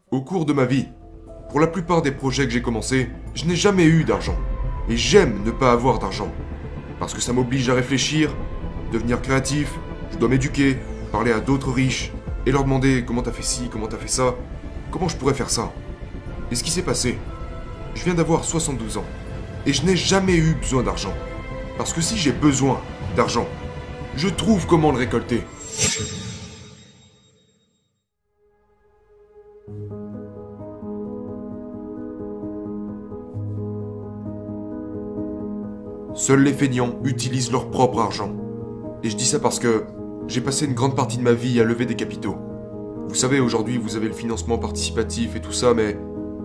Au cours de ma vie, pour la plupart des projets que j'ai commencés, je n'ai jamais eu d'argent. Et j'aime ne pas avoir d'argent. Parce que ça m'oblige à réfléchir, devenir créatif, je dois m'éduquer, parler à d'autres riches, et leur demander comment t'as fait ci, comment t'as fait ça, comment je pourrais faire ça. Et ce qui s'est passé, je viens d'avoir 72 ans, et je n'ai jamais eu besoin d'argent. Parce que si j'ai besoin d'argent, je trouve comment le récolter. Seuls les feignants utilisent leur propre argent. Et je dis ça parce que j'ai passé une grande partie de ma vie à lever des capitaux. Vous savez, aujourd'hui, vous avez le financement participatif et tout ça, mais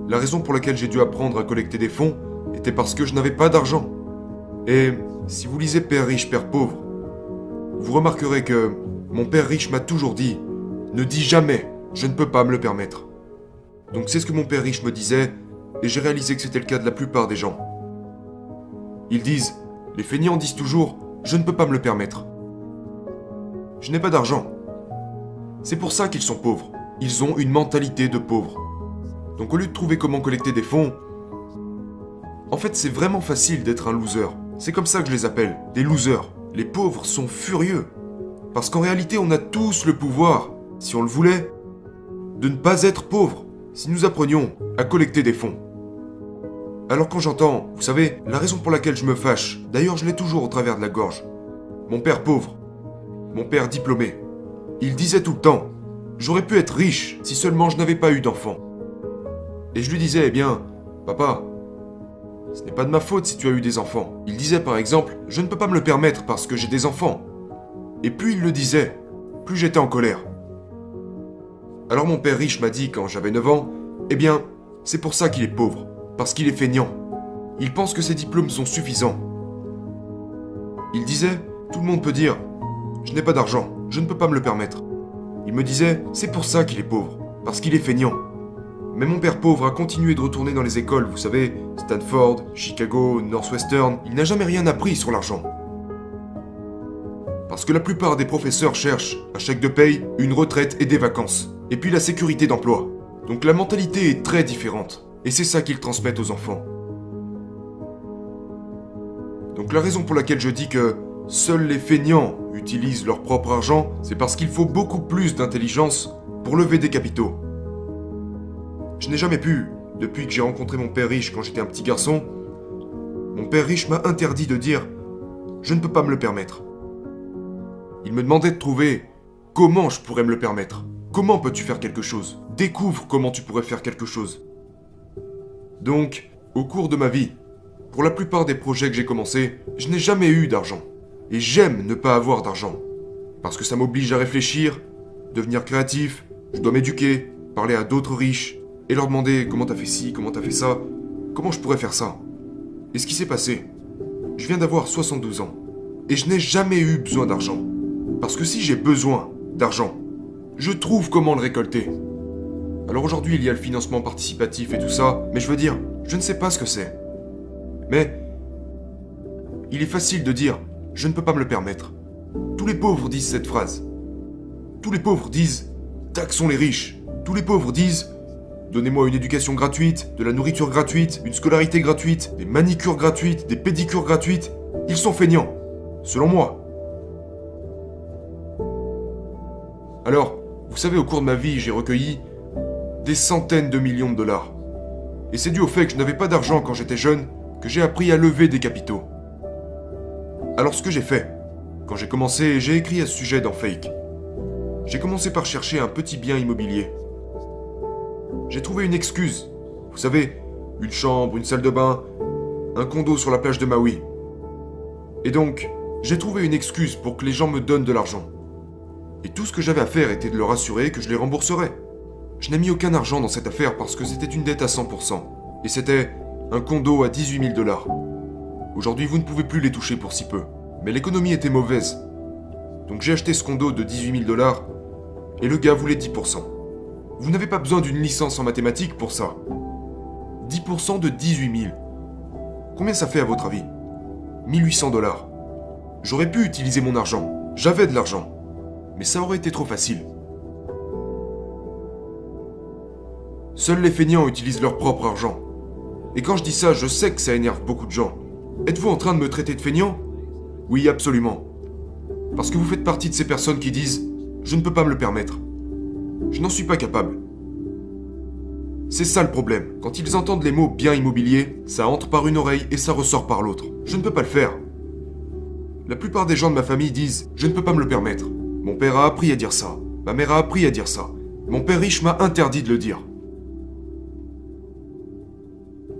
la raison pour laquelle j'ai dû apprendre à collecter des fonds était parce que je n'avais pas d'argent. Et si vous lisez Père riche, Père pauvre, vous remarquerez que mon père riche m'a toujours dit « Ne dis jamais, je ne peux pas me le permettre ». Donc c'est ce que mon père riche me disait, et j'ai réalisé que c'était le cas de la plupart des gens. Ils disent « Les feignants disent toujours « Je ne peux pas me le permettre ». Je n'ai pas d'argent. C'est pour ça qu'ils sont pauvres. Ils ont une mentalité de pauvres. Donc au lieu de trouver comment collecter des fonds, en fait c'est vraiment facile d'être un loser. C'est comme ça que je les appelle, des losers. Les pauvres sont furieux. Parce qu'en réalité on a tous le pouvoir, si on le voulait, de ne pas être pauvres, si nous apprenions à collecter des fonds. Alors quand j'entends, vous savez, la raison pour laquelle je me fâche, d'ailleurs je l'ai toujours au travers de la gorge, mon père pauvre, mon père diplômé, il disait tout le temps, j'aurais pu être riche si seulement je n'avais pas eu d'enfant. Et je lui disais, eh bien, papa, ce n'est pas de ma faute si tu as eu des enfants. Il disait par exemple, je ne peux pas me le permettre parce que j'ai des enfants. Et plus il le disait, plus j'étais en colère. Alors mon père riche m'a dit quand j'avais 9 ans, eh bien, c'est pour ça qu'il est pauvre, parce qu'il est feignant. Il pense que ses diplômes sont suffisants. Il disait, tout le monde peut dire, je n'ai pas d'argent, je ne peux pas me le permettre. Il me disait, c'est pour ça qu'il est pauvre, parce qu'il est feignant. Mais mon père pauvre a continué de retourner dans les écoles, vous savez, Stanford, Chicago, Northwestern, il n'a jamais rien appris sur l'argent. Parce que la plupart des professeurs cherchent, à chèque de paye, une retraite et des vacances, et puis la sécurité d'emploi. Donc la mentalité est très différente, et c'est ça qu'ils transmettent aux enfants. Donc la raison pour laquelle je dis que seuls les feignants utilisent leur propre argent, c'est parce qu'il faut beaucoup plus d'intelligence pour lever des capitaux. Je n'ai jamais pu, depuis que j'ai rencontré mon père riche quand j'étais un petit garçon, mon père riche m'a interdit de dire « Je ne peux pas me le permettre ». Il me demandait de trouver comment je pourrais me le permettre. Comment peux-tu faire quelque chose? Découvre comment tu pourrais faire quelque chose. Donc, au cours de ma vie, pour la plupart des projets que j'ai commencés, je n'ai jamais eu d'argent. Et j'aime ne pas avoir d'argent. Parce que ça m'oblige à réfléchir, devenir créatif, je dois m'éduquer, parler à d'autres riches, et leur demander comment t'as fait ci, comment t'as fait ça, comment je pourrais faire ça. Et ce qui s'est passé, je viens d'avoir 72 ans, et je n'ai jamais eu besoin d'argent. Parce que si j'ai besoin d'argent, je trouve comment le récolter. Alors aujourd'hui il y a le financement participatif et tout ça, mais je veux dire, je ne sais pas ce que c'est. Mais il est facile de dire « je ne peux pas me le permettre ». Tous les pauvres disent cette phrase. Tous les pauvres disent « taxons les riches ». Tous les pauvres disent « donnez-moi une éducation gratuite, de la nourriture gratuite, une scolarité gratuite, des manicures gratuites, des pédicures gratuites ». Ils sont feignants, selon moi. Alors, vous savez, au cours de ma vie, j'ai recueilli des centaines de millions de dollars. Et c'est dû au fait que je n'avais pas d'argent quand j'étais jeune, que j'ai appris à lever des capitaux. Alors ce que j'ai fait, quand j'ai commencé, j'ai écrit à ce sujet dans Fake. J'ai commencé par chercher un petit bien immobilier. J'ai trouvé une excuse. Vous savez, une chambre, une salle de bain, un condo sur la plage de Maui. Et donc, j'ai trouvé une excuse pour que les gens me donnent de l'argent. Et tout ce que j'avais à faire était de leur assurer que je les rembourserais. Je n'ai mis aucun argent dans cette affaire parce que c'était une dette à 100%. Et c'était un condo à 18 000 dollars. Aujourd'hui, vous ne pouvez plus les toucher pour si peu. Mais l'économie était mauvaise. Donc j'ai acheté ce condo de 18 000 dollars et le gars voulait 10%. Vous n'avez pas besoin d'une licence en mathématiques pour ça. 10% de 18 000. Combien ça fait à votre avis? 1800 dollars. J'aurais pu utiliser mon argent. J'avais de l'argent. Mais ça aurait été trop facile. Seuls les feignants utilisent leur propre argent. Et quand je dis ça, je sais que ça énerve beaucoup de gens. Êtes-vous en train de me traiter de feignant? Oui, absolument. Parce que vous faites partie de ces personnes qui disent « Je ne peux pas me le permettre. Je n'en suis pas capable. » C'est ça le problème. Quand ils entendent les mots « bien immobilier », ça entre par une oreille et ça ressort par l'autre. Je ne peux pas le faire. La plupart des gens de ma famille disent « Je ne peux pas me le permettre. Mon père a appris à dire ça. Ma mère a appris à dire ça. Mon père riche m'a interdit de le dire. »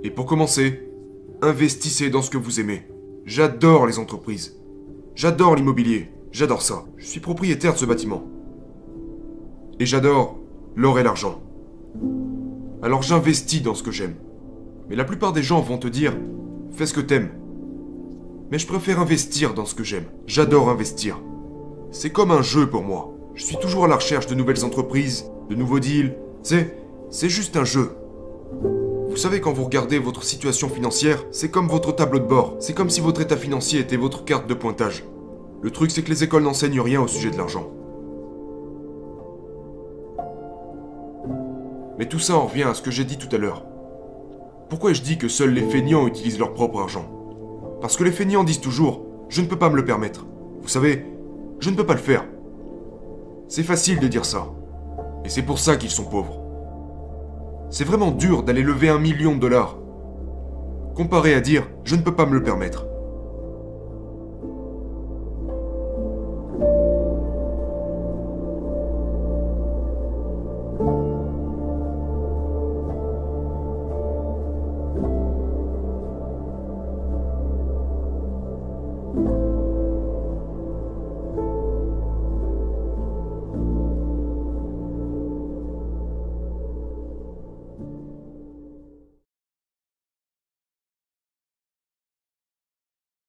Et pour commencer, investissez dans ce que vous aimez. J'adore les entreprises. J'adore l'immobilier. J'adore ça. Je suis propriétaire de ce bâtiment. Et j'adore l'or et l'argent. Alors j'investis dans ce que j'aime. Mais la plupart des gens vont te dire « Fais ce que t'aimes. » Mais je préfère investir dans ce que j'aime. J'adore investir. C'est comme un jeu pour moi. Je suis toujours à la recherche de nouvelles entreprises, de nouveaux deals. C'est juste un jeu. Vous savez, quand vous regardez votre situation financière, c'est comme votre tableau de bord. C'est comme si votre état financier était votre carte de pointage. Le truc, c'est que les écoles n'enseignent rien au sujet de l'argent. Mais tout ça en revient à ce que j'ai dit tout à l'heure. Pourquoi je dis que seuls les feignants utilisent leur propre argent? Parce que les feignants disent toujours « Je ne peux pas me le permettre. Vous savez, je ne peux pas le faire. » C'est facile de dire ça. Et c'est pour ça qu'ils sont pauvres. C'est vraiment dur d'aller lever $1 million, comparé à dire « Je ne peux pas me le permettre ».